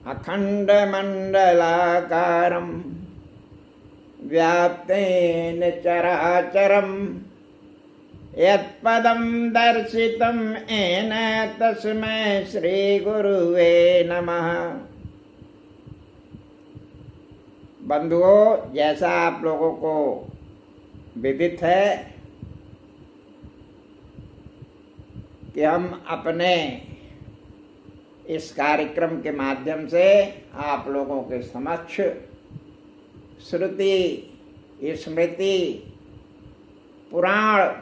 अखण्डमण्डलाकारं व्याप्तेन चराचरं यत्पदं दर्शितं येन तस्मै श्रीगुरुवे नमः। बंधुओं, जैसा आप लोगों को विदित है कि हम अपने इस कार्यक्रम के माध्यम से आप लोगों के समक्ष श्रुति, स्मृति, पुराण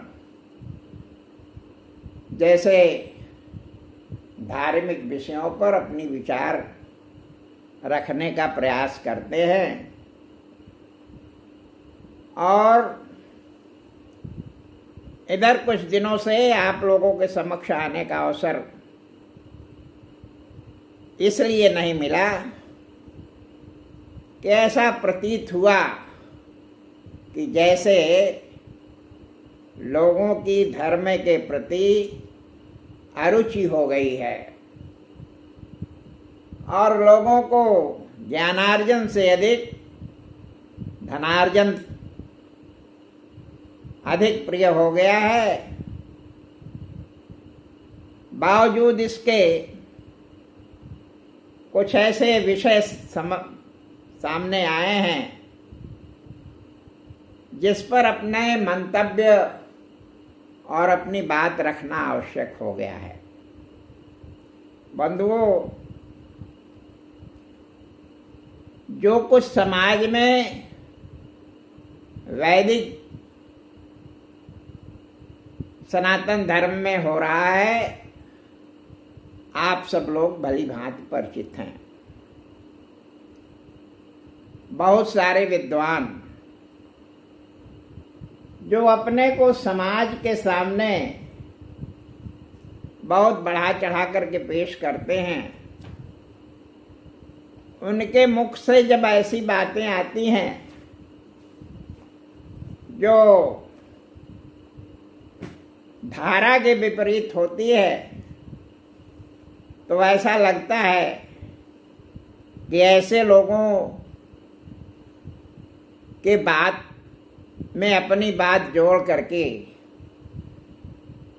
जैसे धार्मिक विषयों पर अपनी विचार रखने का प्रयास करते हैं। और इधर कुछ दिनों से आप लोगों के समक्ष आने का अवसर इसलिए नहीं मिला कि ऐसा प्रतीत हुआ कि जैसे लोगों की धर्म के प्रति अरुचि हो गई है और लोगों को ज्ञानार्जन से अधिक धनार्जन अधिक प्रिय हो गया है। बावजूद इसके कुछ ऐसे विषय सामने आए हैं जिस पर अपने मंतव्य और अपनी बात रखना आवश्यक हो गया है। बंधुओं, जो कुछ समाज में वैदिक सनातन धर्म में हो रहा है, आप सब लोग भली भांति परिचित हैं। बहुत सारे विद्वान जो अपने को समाज के सामने बहुत बढ़ा चढ़ा करके पेश करते हैं, उनके मुख से जब ऐसी बातें आती हैं जो धारा के विपरीत होती है, तो ऐसा लगता है कि ऐसे लोगों के बात में अपनी बात जोड़ करके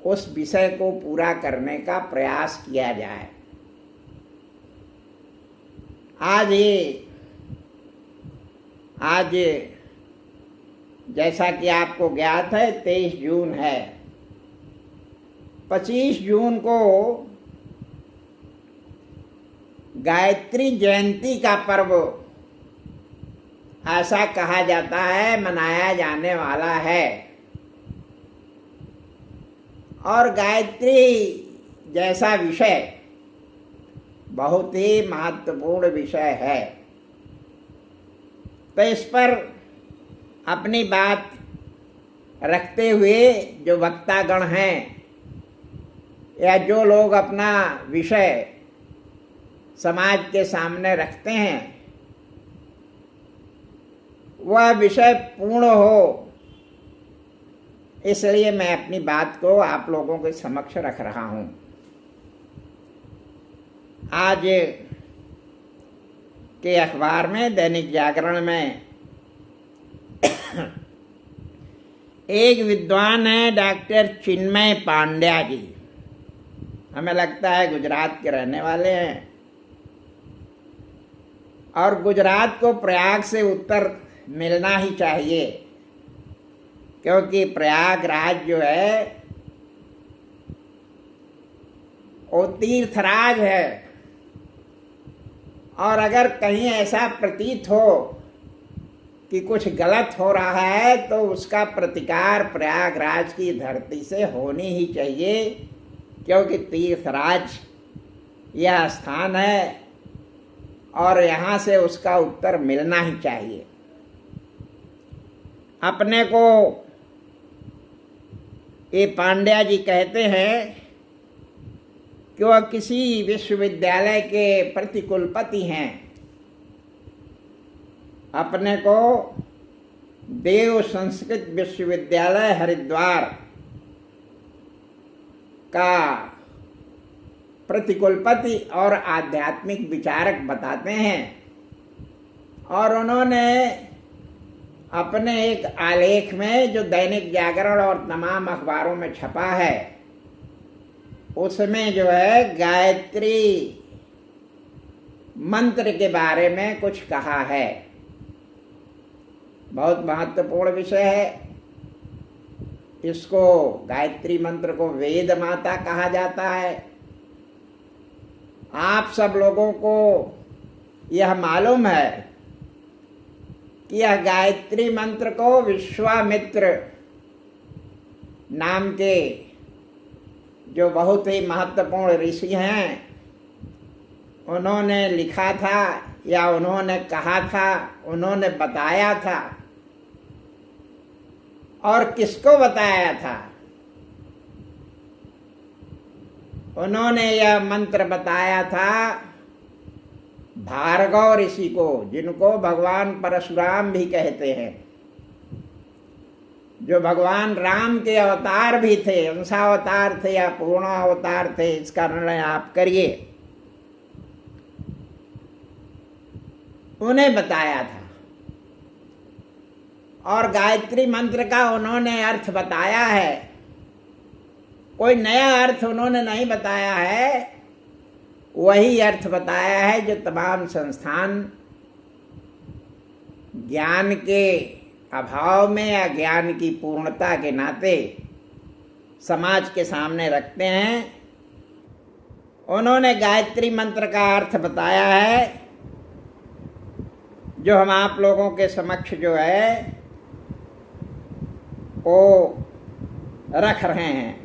उस विषय को पूरा करने का प्रयास किया जाए। आज जैसा कि आपको ज्ञात है 23 जून है। 25 जून को गायत्री जयंती का पर्व ऐसा कहा जाता है मनाया जाने वाला है। और गायत्री जैसा विषय बहुत ही महत्वपूर्ण विषय है, तो इस पर अपनी बात रखते हुए जो वक्तागण हैं या जो लोग अपना विषय समाज के सामने रखते हैं, वह विषय पूर्ण हो, इसलिए मैं अपनी बात को आप लोगों के समक्ष रख रहा हूं। आज के अखबार में, दैनिक जागरण में एक विद्वान है डॉक्टर चिन्मय पांड्या जी। हमें लगता है गुजरात के रहने वाले हैं, और गुजरात को प्रयाग से उत्तर मिलना ही चाहिए, क्योंकि प्रयागराज जो है वो तीर्थराज है। और अगर कहीं ऐसा प्रतीत हो कि कुछ गलत हो रहा है, तो उसका प्रतिकार प्रयागराज की धरती से होनी ही चाहिए, क्योंकि तीर्थराज यह स्थान है और यहाँ से उसका उत्तर मिलना ही चाहिए। अपने को ये पांड्या जी कहते हैं कि वह किसी विश्वविद्यालय के प्रतिकुलपति हैं। अपने को देव संस्कृत विश्वविद्यालय हरिद्वार का प्रतिकुलपति और आध्यात्मिक विचारक बताते हैं। और उन्होंने अपने एक आलेख में जो दैनिक जागरण और तमाम अखबारों में छपा है, उसमें जो है गायत्री मंत्र के बारे में कुछ कहा है। बहुत महत्वपूर्ण विषय है। इसको गायत्री मंत्र को वेद माता कहा जाता है। आप सब लोगों को यह मालूम है कि यह गायत्री मंत्र को विश्वामित्र नाम के जो बहुत ही महत्वपूर्ण ऋषि हैं, उन्होंने लिखा था या उन्होंने कहा था, उन्होंने बताया था। और किसको बताया था? उन्होंने यह मंत्र बताया था भार्गव ऋषि को, जिनको भगवान परशुराम भी कहते हैं, जो भगवान राम के अवतार भी थे, अंशावतार थे या पूर्ण अवतार थे, इसका निर्णय आप करिए। उन्हें बताया था। और गायत्री मंत्र का उन्होंने अर्थ बताया है। कोई नया अर्थ उन्होंने नहीं बताया है, वही अर्थ बताया है जो तमाम संस्थान ज्ञान के अभाव में या ज्ञान की पूर्णता के नाते समाज के सामने रखते हैं। उन्होंने गायत्री मंत्र का अर्थ बताया है, जो हम आप लोगों के समक्ष जो है वो रख रहे हैं।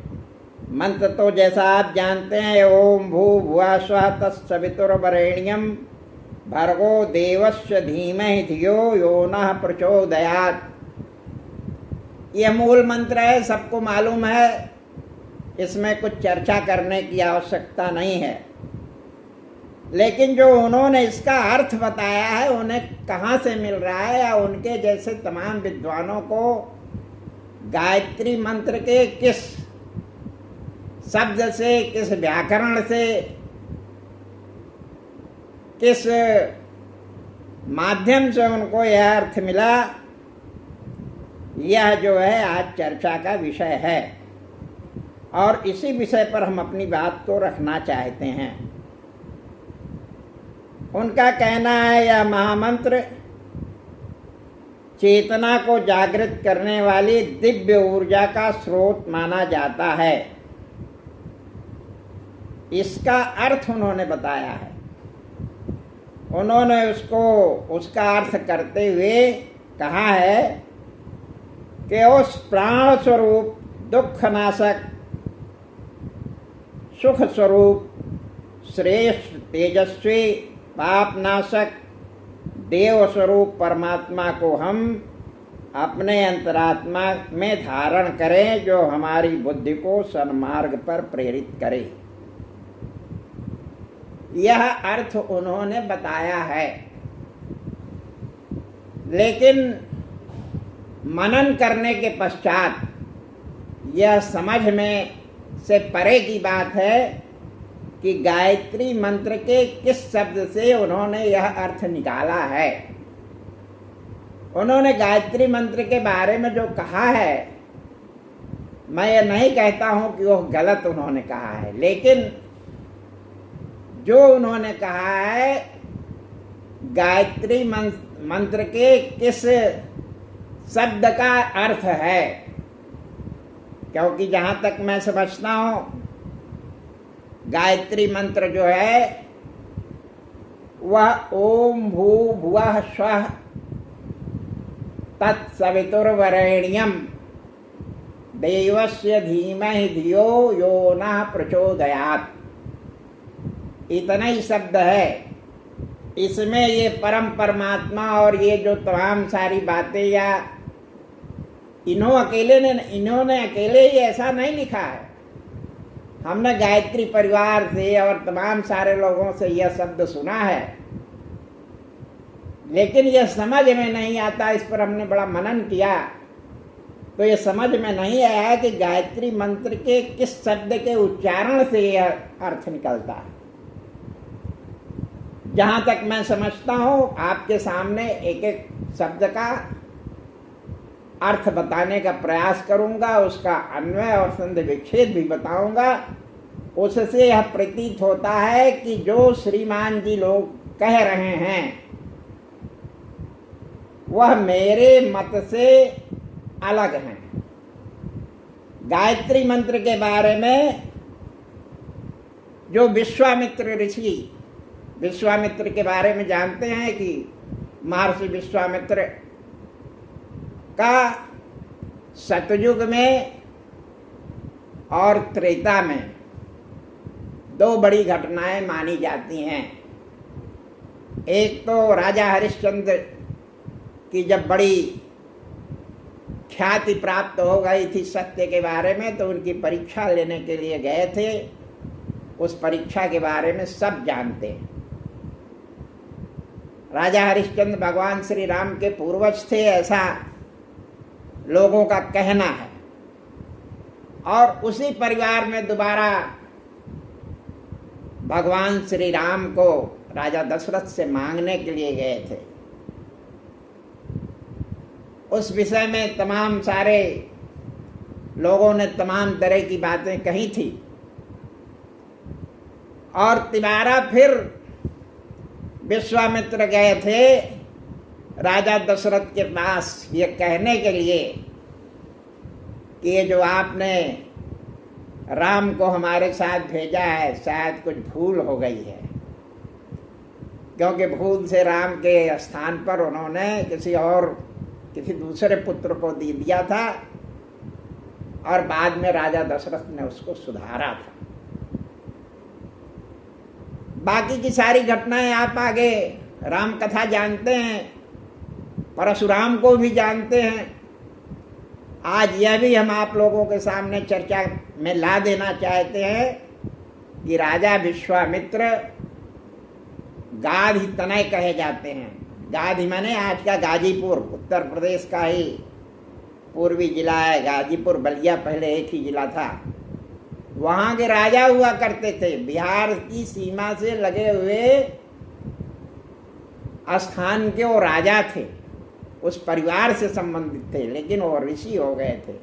मंत्र तो जैसा आप जानते हैं, ओम भू भुवा स्वः तत्सवितुर्वरेण्यं भर्गो देवस्य धीमहि धियो यो नः प्रचोदयात्। यह मूल मंत्र है, सबको मालूम है, इसमें कुछ चर्चा करने की आवश्यकता नहीं है। लेकिन जो उन्होंने इसका अर्थ बताया है, उन्हें कहाँ से मिल रहा है, या उनके जैसे तमाम विद्वानों को गायत्री मंत्र के किस शब्द से, किस व्याकरण से, किस माध्यम से उनको यह अर्थ मिला, यह जो है आज चर्चा का विषय है। और इसी विषय पर हम अपनी बात को रखना चाहते हैं। उनका कहना है यह महामंत्र चेतना को जागृत करने वाली दिव्य ऊर्जा का स्रोत माना जाता है। इसका अर्थ उन्होंने बताया है। उन्होंने उसका अर्थ करते हुए कहा है कि उस प्राण स्वरूप, दुख नाशक, सुख स्वरूप, श्रेष्ठ, तेजस्वी, पाप नाशक, देव स्वरूप परमात्मा को हम अपने अंतरात्मा में धारण करें, जो हमारी बुद्धि को सन्मार्ग पर प्रेरित करे। यह अर्थ उन्होंने बताया है। लेकिन मनन करने के पश्चात यह समझ में से परे की बात है कि गायत्री मंत्र के किस शब्द से उन्होंने यह अर्थ निकाला है। उन्होंने गायत्री मंत्र के बारे में जो कहा है, मैं ये नहीं कहता हूं कि वह गलत उन्होंने कहा है, लेकिन जो उन्होंने कहा है गायत्री मंत्र के किस शब्द का अर्थ है, क्योंकि जहां तक मैं समझता हूं गायत्री मंत्र जो है वह ओम भू भुवः स्वः तत्सवितुर्वरेण्यं देवस्य धीमहि धियो यो नः प्रचोदयात्, इतना ही शब्द है। इसमें ये परम परमात्मा और ये जो तमाम सारी बातें, या इन्होंने अकेले ही ऐसा नहीं लिखा है। हमने गायत्री परिवार से और तमाम सारे लोगों से यह शब्द सुना है, लेकिन यह समझ में नहीं आता। इस पर हमने बड़ा मनन किया तो ये समझ में नहीं आया कि गायत्री मंत्र के किस शब्द के उच्चारण से यह अर्थ निकलता है। जहां तक मैं समझता हूं, आपके सामने एक एक शब्द का अर्थ बताने का प्रयास करूंगा, उसका अन्वय और संधि विच्छेद भी बताऊंगा। उससे यह प्रतीत होता है कि जो श्रीमान जी लोग कह रहे हैं वह मेरे मत से अलग हैं। गायत्री मंत्र के बारे में जो विश्वामित्र ऋषि, विश्वामित्र के बारे में जानते हैं कि महर्षि विश्वामित्र का सतयुग में और त्रेता में दो बड़ी घटनाएं मानी जाती हैं। एक तो राजा हरिश्चंद्र की जब बड़ी ख्याति प्राप्त हो गई थी सत्य के बारे में, तो उनकी परीक्षा लेने के लिए गए थे। उस परीक्षा के बारे में सब जानते हैं। राजा हरिश्चंद्र भगवान श्री राम के पूर्वज थे, ऐसा लोगों का कहना है। और उसी परिवार में दोबारा भगवान श्री राम को राजा दशरथ से मांगने के लिए गए थे। उस विषय में तमाम सारे लोगों ने तमाम तरह की बातें कही थी। और तिबारा फिर विश्वामित्र गए थे राजा दशरथ के पास ये कहने के लिए कि ये जो आपने राम को हमारे साथ भेजा है, शायद कुछ भूल हो गई है, क्योंकि भूल से राम के स्थान पर उन्होंने किसी दूसरे पुत्र को दे दिया था और बाद में राजा दशरथ ने उसको सुधारा था। बाकी की सारी घटनाएं आप आगे राम कथा जानते हैं, परशुराम को भी जानते हैं। आज यह भी हम आप लोगों के सामने चर्चा में ला देना चाहते हैं कि राजा विश्वामित्र गाधी तनय कहे जाते हैं। गाधी माने आज का गाजीपुर, उत्तर प्रदेश का ही पूर्वी जिला है। गाजीपुर बलिया पहले एक ही जिला था। वहां के राजा हुआ करते थे। बिहार की सीमा से लगे हुए स्थान के वो राजा थे, उस परिवार से संबंधित थे, लेकिन वो ऋषि हो गए थे।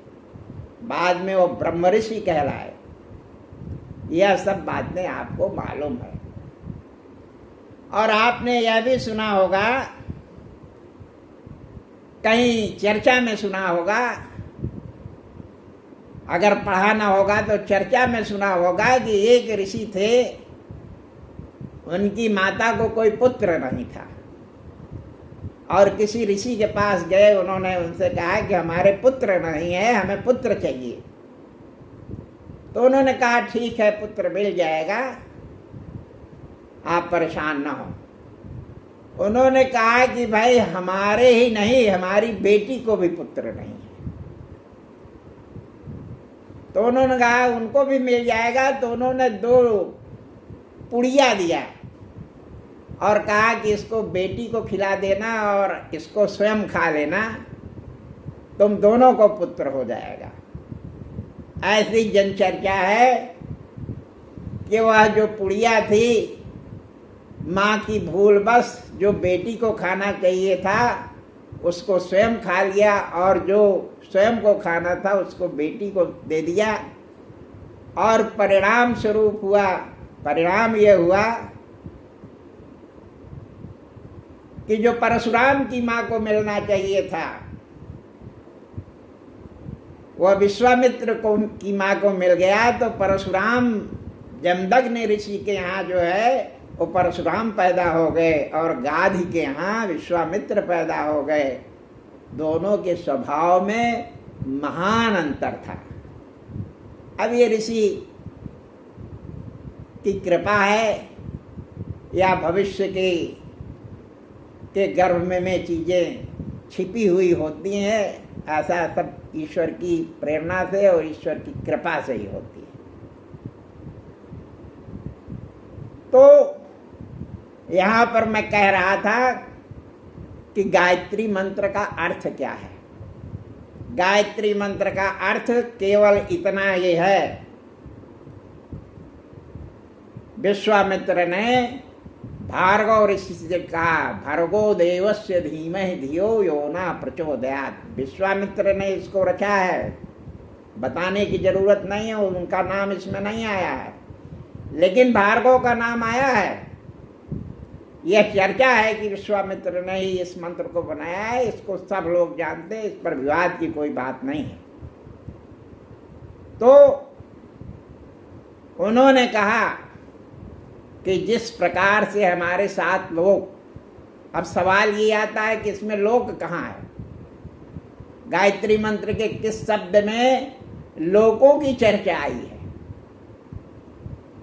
बाद में वो ब्रह्म ऋषि कहलाए। यह सब बातें आपको मालूम है। और आपने यह भी सुना होगा, कहीं चर्चा में सुना होगा, अगर पढ़ा ना होगा तो चर्चा में सुना होगा कि एक ऋषि थे, उनकी माता को कोई पुत्र नहीं था और किसी ऋषि के पास गए। उन्होंने उनसे कहा कि हमारे पुत्र नहीं है, हमें पुत्र चाहिए। तो उन्होंने कहा ठीक है, पुत्र मिल जाएगा, आप परेशान ना हो। उन्होंने कहा कि भाई हमारे ही नहीं, हमारी बेटी को भी पुत्र नहीं है। तो उन्होंने कहा उनको भी मिल जाएगा। तो उन्होंने 2 पुड़िया दिया और कहा कि इसको बेटी को खिला देना और इसको स्वयं खा लेना, तुम दोनों को पुत्र हो जाएगा। ऐसी जनचर्चा है कि वह जो पुड़िया थी, माँ की भूल बस जो बेटी को खाना चाहिए था उसको स्वयं खा लिया और जो स्वयं को खाना था उसको बेटी को दे दिया। और परिणाम स्वरूप हुआ, परिणाम यह हुआ कि जो परशुराम की माँ को मिलना चाहिए था वह विश्वामित्र को की माँ को मिल गया। तो परशुराम जमदग्नि ऋषि के यहाँ जो है वो परशुराम पैदा हो गए और गाधी के यहाँ विश्वामित्र पैदा हो गए। दोनों के स्वभाव में महान अंतर था। अब ये ऋषि की कृपा है या भविष्य के गर्भ में चीजें छिपी हुई होती हैं, ऐसा सब ईश्वर की प्रेरणा से और ईश्वर की कृपा से ही होती है। तो यहाँ पर मैं कह रहा था कि गायत्री मंत्र का अर्थ क्या है। गायत्री मंत्र का अर्थ केवल इतना ये है। विश्वामित्र ने भार्गव ऋषि से कहा, भर्गो देवस्य धीमहि धियो यो न प्रचोदयात्। विश्वामित्र ने इसको रचा है, बताने की जरूरत नहीं है, उनका नाम इसमें नहीं आया है, लेकिन भार्गव का नाम आया है। यह चर्चा है कि विश्वामित्र ने ही इस मंत्र को बनाया है, इसको सब लोग जानते हैं, इस पर विवाद की कोई बात नहीं है। तो उन्होंने कहा कि जिस प्रकार से हमारे साथ लोग, अब सवाल ये आता है कि इसमें लोक कहाँ है? गायत्री मंत्र के किस शब्द में लोकों की चर्चा आई है?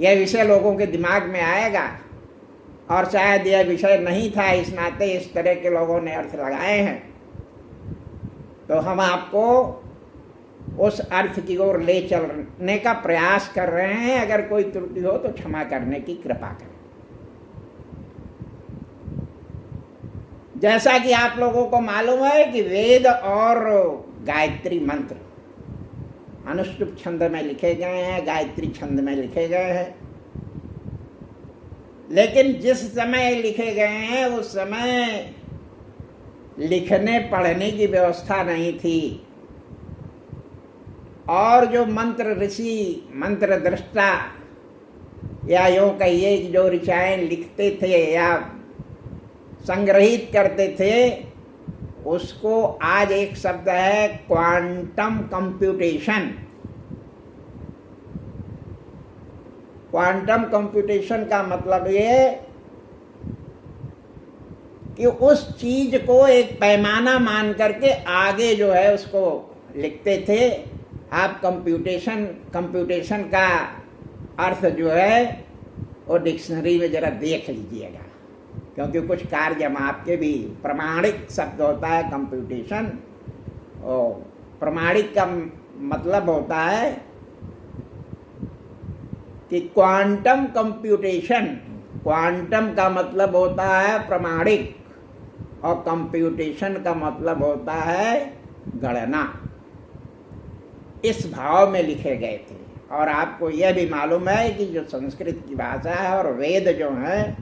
यह विषय लोगों के दिमाग में आएगा, और शायद यह विषय नहीं था, इस नाते इस तरह के लोगों ने अर्थ लगाए हैं। तो हम आपको उस अर्थ की ओर ले चलने का प्रयास कर रहे हैं। अगर कोई त्रुटि हो तो क्षमा करने की कृपा करें। जैसा कि आप लोगों को मालूम है कि वेद और गायत्री मंत्र अनुष्टुप छंद में लिखे गए हैं, गायत्री छंद में लिखे गए हैं, लेकिन जिस समय लिखे गए हैं उस समय लिखने पढ़ने की व्यवस्था नहीं थी, और जो मंत्र ऋषि, मंत्र दृष्टा, या यूं कहिए कि जो ऋचाएं लिखते थे या संग्रहित करते थे, उसको आज एक शब्द है क्वांटम कंप्यूटेशन। क्वांटम कंप्यूटेशन का मतलब ये कि उस चीज को एक पैमाना मान करके आगे जो है उसको लिखते थे। आप कंप्यूटेशन का अर्थ जो है वो डिक्शनरी में जरा देख लीजिएगा, क्योंकि कुछ कार्य हम आपके भी, प्रमाणिक शब्द होता है कंप्यूटेशन, और प्रमाणिक का मतलब होता है कि क्वांटम कंप्यूटेशन, क्वांटम का मतलब होता है प्रमाणिक, और कंप्यूटेशन का मतलब होता है गणना। इस भाव में लिखे गए थे। और आपको यह भी मालूम है कि जो संस्कृत की भाषा है और वेद जो है,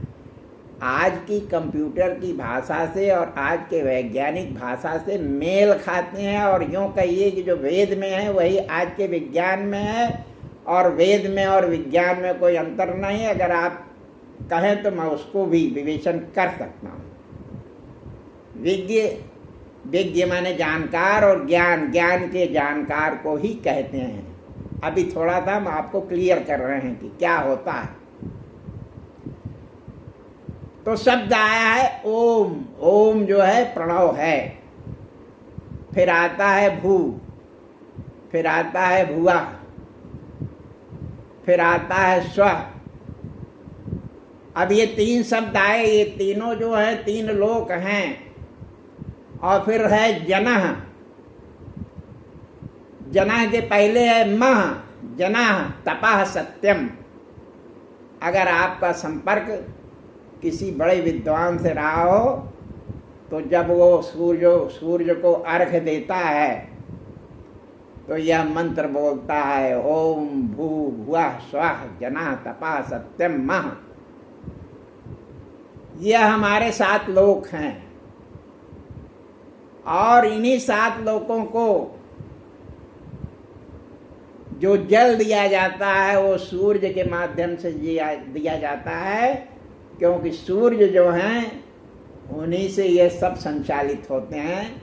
आज की कंप्यूटर की भाषा से और आज के वैज्ञानिक भाषा से मेल खाते हैं। और यूँ कहिए कि जो वेद में है वही आज के विज्ञान में है, और वेद में और विज्ञान में कोई अंतर नहीं है। अगर आप कहें तो मैं उसको भी विवेचन कर सकता हूँ। विज्ञ माने जानकार, और ज्ञान के जानकार को ही कहते हैं। अभी थोड़ा सा हम आपको क्लियर कर रहे हैं कि क्या होता है। तो शब्द आया है ओम। ओम जो है प्रणव है, फिर आता है भू, फिर आता है भुआ, फिर आता है स्व। अब ये तीन शब्द आए, ये तीनों जो है तीन लोक हैं। और फिर है जनः। जनः के पहले है मह, जनः तपः सत्यम। अगर आपका संपर्क किसी बड़े विद्वान से रहा हो तो जब वो सूर्य को अर्घ्य देता है तो यह मंत्र बोलता है ओम भू भुवः स्वः जनः तपः सत्यम मह। यह हमारे 7 लोक हैं, और इन्हीं 7 लोकों को जो जल दिया जाता है वो सूर्य के माध्यम से दिया जाता है, क्योंकि सूर्य जो हैं उन्हीं से ये सब संचालित होते हैं।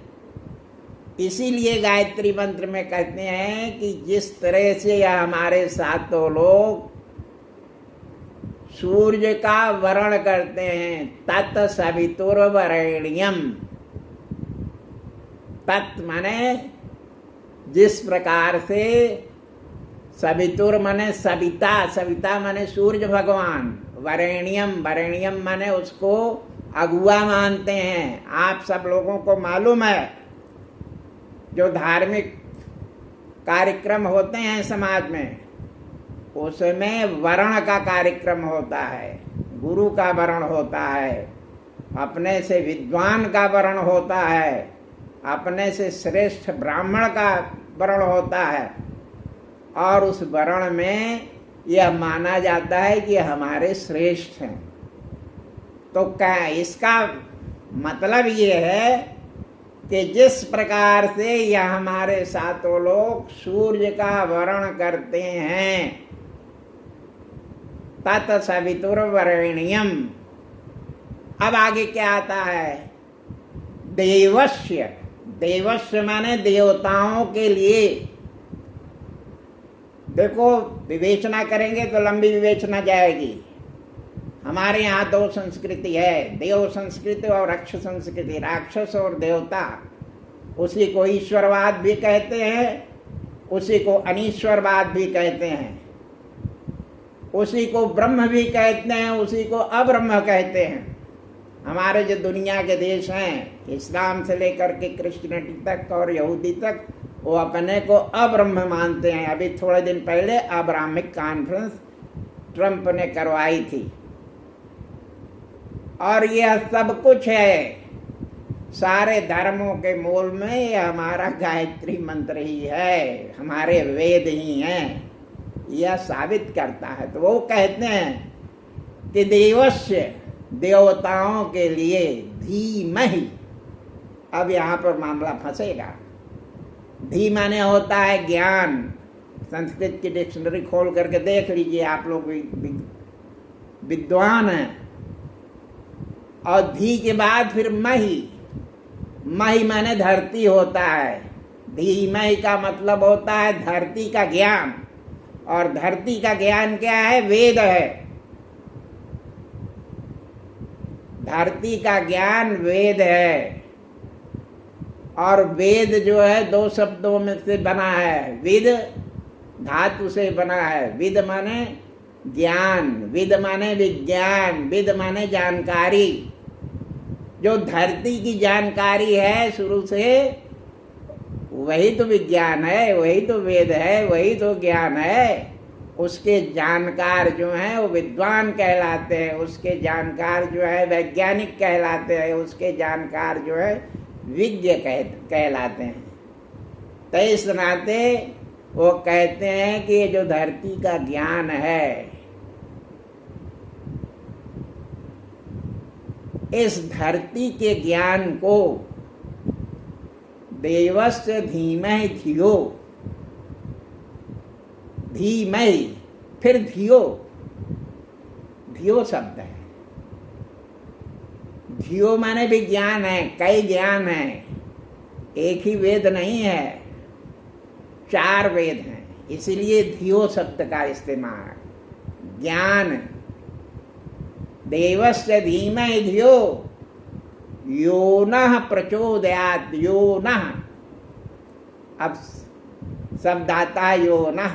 इसीलिए गायत्री मंत्र में कहते हैं कि जिस तरह से यह हमारे 7 लोग सूर्य का वरण करते हैं, तत् सवितुर्वरेण्यम। तत् माने जिस प्रकार से, सवितुर माने सविता, सविता माने सूर्य भगवान, वरेण्यम माने उसको अगुआ मानते हैं। आप सब लोगों को मालूम है जो धार्मिक कार्यक्रम होते हैं समाज में, उसमें वर्ण का कार्यक्रम होता है, गुरु का वर्ण होता है, अपने से विद्वान का वर्ण होता है, अपने से श्रेष्ठ ब्राह्मण का वर्ण होता है और उस वर्ण में यह माना जाता है कि हमारे श्रेष्ठ हैं। तो क्या इसका मतलब ये है कि जिस प्रकार से यह हमारे सातों लोग सूर्य का वर्ण करते हैं, तत्सवितुर्वरेण्यम। अब आगे क्या आता है? देवस्य। देवस्य माने देवताओं के लिए। देखो, विवेचना करेंगे तो लंबी विवेचना जाएगी। हमारे यहाँ दो संस्कृति है, देव संस्कृति और राक्षस संस्कृति। राक्षस और देवता, उसी को ईश्वरवाद भी कहते हैं, उसी को अनीश्वरवाद भी कहते हैं, उसी को ब्रह्म भी कहते हैं, उसी को अब्रह्म कहते हैं। हमारे जो दुनिया के देश हैं, इस्लाम से लेकर के क्रिश्चियनिटी तक और यहूदी तक, वो अपने को अब्रह्म मानते हैं। अभी थोड़े दिन पहले अब्राहमिक कॉन्फ्रेंस ट्रंप ने करवाई थी और यह सब कुछ है। सारे धर्मों के मूल में यह हमारा गायत्री मंत्र ही है, हमारे वेद ही हैं, यह साबित करता है। तो वो कहते हैं कि देवस्य, देवताओं के लिए, धीमहि। अब यहाँ पर मामला फंसेगा। धी माने होता है ज्ञान। संस्कृत की डिक्शनरी खोल करके देख लीजिए, आप लोग विद्वान हैं। और धी के बाद फिर मही। मही माने धरती होता है। धीमहि का मतलब होता है धरती का ज्ञान। और धरती का ज्ञान क्या है? वेद है। धरती का ज्ञान वेद है। और वेद जो है दो शब्दों में से बना है। विद धातु से बना है। विद माने ज्ञान, विद माने विज्ञान, विद माने जानकारी। जो धरती की जानकारी है शुरू से, वही तो विज्ञान है, वही तो वेद है, वही तो ज्ञान है। उसके जानकार जो हैं वो विद्वान कहलाते हैं, उसके जानकार जो है वैज्ञानिक कहलाते हैं, उसके जानकार जो है विज्ञ कहलाते हैं। तो इस नाते वो कहते हैं कि ये जो धरती का ज्ञान है, इस धरती के ज्ञान को देवस्य धीमहि धियो। धीमहि, फिर धियो। धियो शब्द है। धियो माने भी ज्ञान है, कई ज्ञान है, एक ही वेद नहीं है, 4 वेद हैं, इसीलिए धियो शब्द का इस्तेमाल। ज्ञान। देवस्य धीमहि धियो यो नः प्रचोदयात्। यो नः, अब शब्द आता है यो नः।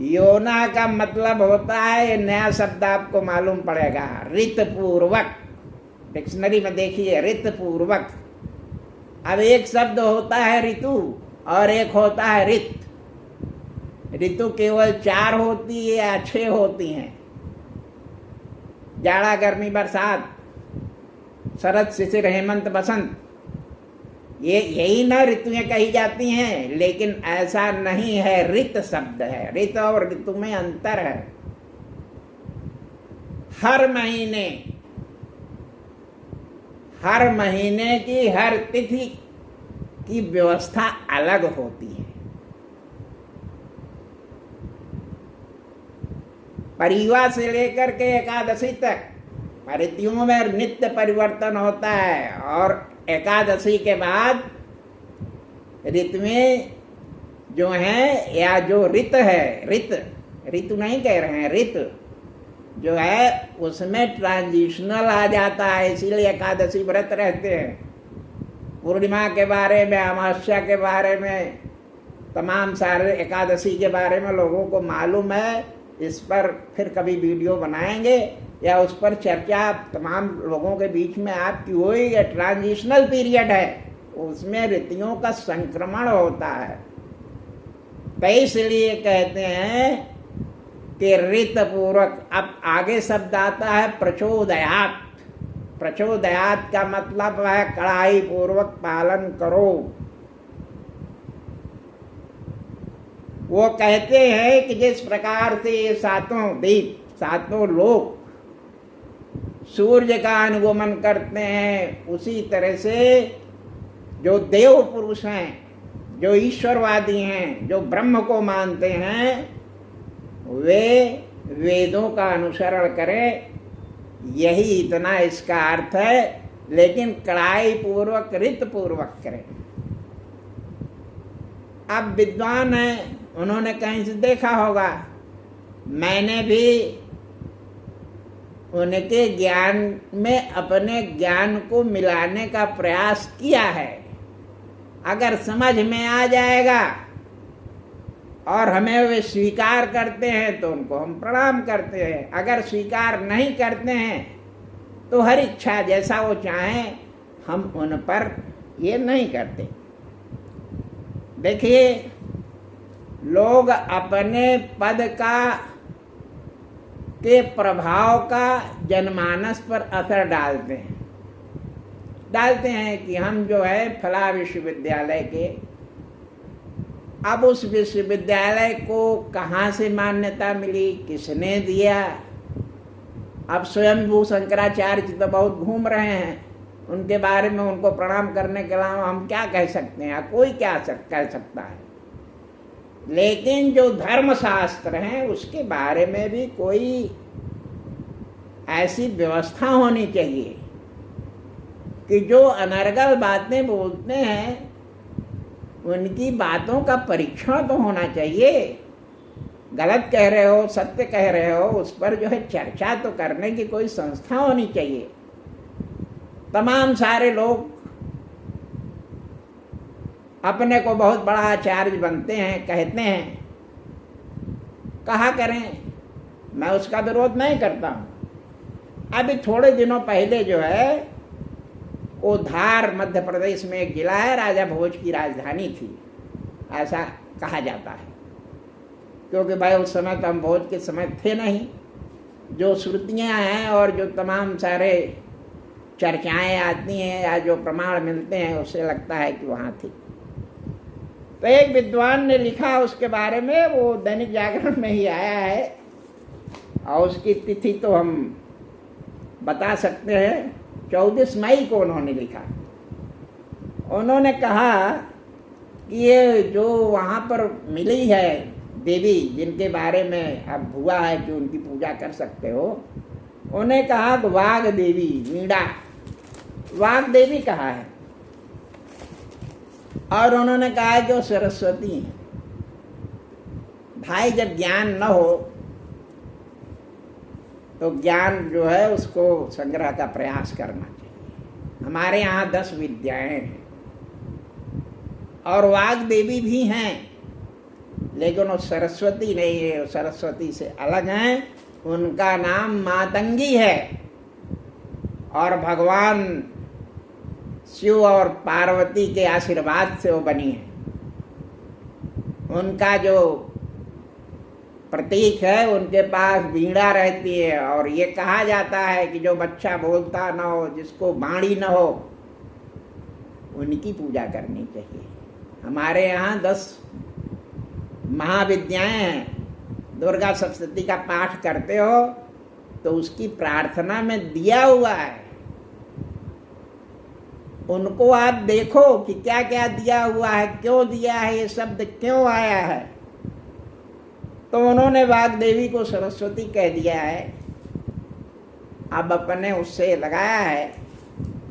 योना का मतलब होता है, नया शब्द आपको मालूम पड़ेगा, ऋत पूर्वक। डिक्शनरी में देखिए, ऋत पूर्वक। अब एक शब्द होता है ऋतु और एक होता है ऋत। ऋतु केवल 4 होती है या 6 होती हैं? जाड़ा, गर्मी, बरसात, शरद, शिशिर, हेमंत, बसंत, ये यही ना ऋतुएं कही जाती हैं। लेकिन ऐसा नहीं है, ऋत शब्द है। ऋत और ऋतु में अंतर है। हर महीने की हर तिथि की व्यवस्था अलग होती है। परिवा से लेकर के एकादशी तक ऋतुओं में नित्य परिवर्तन होता है। और एकादशी के बाद ऋतुएं जो हैं, या जो ऋत है, ऋतु नहीं कह रहे हैं, ऋत जो है उसमें ट्रांजिशनल आ जाता है। इसीलिए एकादशी व्रत रहते हैं। पूर्णिमा के बारे में, अमावस्या के बारे में, तमाम सारे एकादशी के बारे में लोगों को मालूम है। इस पर फिर कभी वीडियो बनाएंगे या उस पर चर्चा तमाम लोगों के बीच में आपकी होगी। ये ट्रांजिशनल पीरियड है, उसमें ऋतुओं का संक्रमण होता है। तो इसलिए कहते हैं कि ऋत पूर्वक। अब आगे शब्द आता है प्रचोदयात्। प्रचोदयात का मतलब है कड़ाई पूर्वक पालन करो। वो कहते हैं कि जिस प्रकार से ये सातों दीप, सातों लोक सूर्य का अनुगमन करते हैं, उसी तरह से जो देव पुरुष हैं, जो ईश्वरवादी हैं, जो ब्रह्म को मानते हैं, वे वेदों का अनुसरण करें। यही इतना इसका अर्थ है। लेकिन कड़ाई पूर्वक, रित पूर्वक करें। अब विद्वान हैं, उन्होंने कहीं से देखा होगा, मैंने भी उनके ज्ञान में अपने ज्ञान को मिलाने का प्रयास किया है। अगर समझ में आ जाएगा और हमें वे स्वीकार करते हैं तो उनको हम प्रणाम करते हैं। अगर स्वीकार नहीं करते हैं तो हर इच्छा जैसा वो चाहें, हम उन पर ये नहीं करते। देखिए, लोग अपने पद का के प्रभाव का जनमानस पर असर डालते हैं कि हम जो है फला विश्वविद्यालय के। अब उस विश्वविद्यालय को कहाँ से मान्यता मिली, किसने दिया? अब स्वयंभू शंकराचार्य जी तो बहुत घूम रहे हैं, उनके बारे में उनको प्रणाम करने के अलावा हम क्या कह सकते हैं? कोई क्या कह सकता है? लेकिन जो धर्मशास्त्र हैं उसके बारे में भी कोई ऐसी व्यवस्था होनी चाहिए कि जो अनर्गल बातें बोलते हैं उनकी बातों का परीक्षण तो होना चाहिए। गलत कह रहे हो, सत्य कह रहे हो, उस पर जो है चर्चा तो करने की कोई संस्था होनी चाहिए। तमाम सारे लोग अपने को बहुत बड़ा आचार्य बनते हैं, कहते हैं, कहा करें, मैं उसका विरोध नहीं करता हूँ। अभी थोड़े दिनों पहले जो है वो धार मध्य प्रदेश में एक जिला है, राजा भोज की राजधानी थी, ऐसा कहा जाता है। क्योंकि भाई उस समय तो हम भोज के समय थे नहीं। जो श्रुतियाँ हैं और जो तमाम सारे चर्चाएं आती हैं या जो प्रमाण मिलते हैं, उससे लगता है कि वहाँ थी। तो एक विद्वान ने लिखा उसके बारे में, वो दैनिक जागरण में ही आया है और उसकी तिथि तो हम बता सकते हैं, 24 मई को उन्होंने लिखा। उन्होंने कहा कि ये जो वहाँ पर मिली है देवी, जिनके बारे में अब हुआ है कि उनकी पूजा कर सकते हो, उन्हें कहा कि वाग देवी, वीणा वाग देवी कहा है, और उन्होंने कहा कि वो सरस्वती हैं। भाई, जब ज्ञान न हो तो ज्ञान जो है उसको संग्रह का प्रयास करना चाहिए। हमारे यहाँ 10 विद्याएं हैं और वाग देवी भी हैं, लेकिन वो सरस्वती नहीं है, वो सरस्वती से अलग हैं। उनका नाम मातंगी है और भगवान शिव और पार्वती के आशीर्वाद से वो बनी है। उनका जो प्रतीक है, उनके पास वीणा रहती है और ये कहा जाता है कि जो बच्चा बोलता न हो, जिसको वाणी न हो, उनकी पूजा करनी चाहिए। हमारे यहाँ 10 महाविद्याएं हैं। दुर्गा सप्तशती का पाठ करते हो तो उसकी प्रार्थना में दिया हुआ है, उनको आप देखो कि क्या क्या दिया हुआ है, क्यों दिया है, ये शब्द क्यों आया है। तो उन्होंने वाग देवी को सरस्वती कह दिया है, अब अपने उससे लगाया है,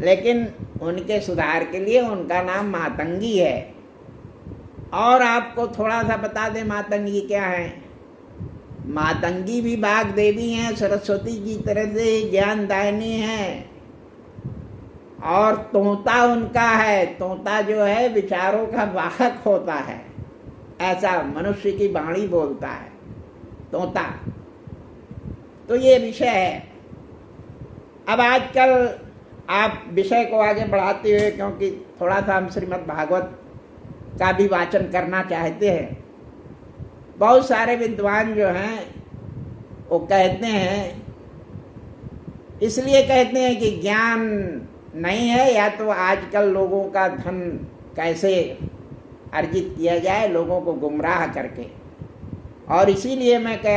लेकिन उनके सुधार के लिए उनका नाम मातंगी है। और आपको थोड़ा सा बता दें मातंगी क्या है। मातंगी भी वाग देवी हैं, सरस्वती की तरह से ज्ञानदायिनी है। और तोता उनका है, तोता जो है विचारों का वाहक होता है, ऐसा मनुष्य की वाणी बोलता है तोता। तो ये विषय है। अब आजकल आप विषय को आगे बढ़ाते हुए, क्योंकि थोड़ा सा हम श्रीमद् भागवत का भी वाचन करना चाहते हैं, बहुत सारे विद्वान जो हैं वो कहते हैं इसलिए कहते हैं कि ज्ञान नहीं है, या तो आजकल लोगों का धन कैसे अर्जित किया जाए लोगों को गुमराह करके। और इसीलिए मैं कह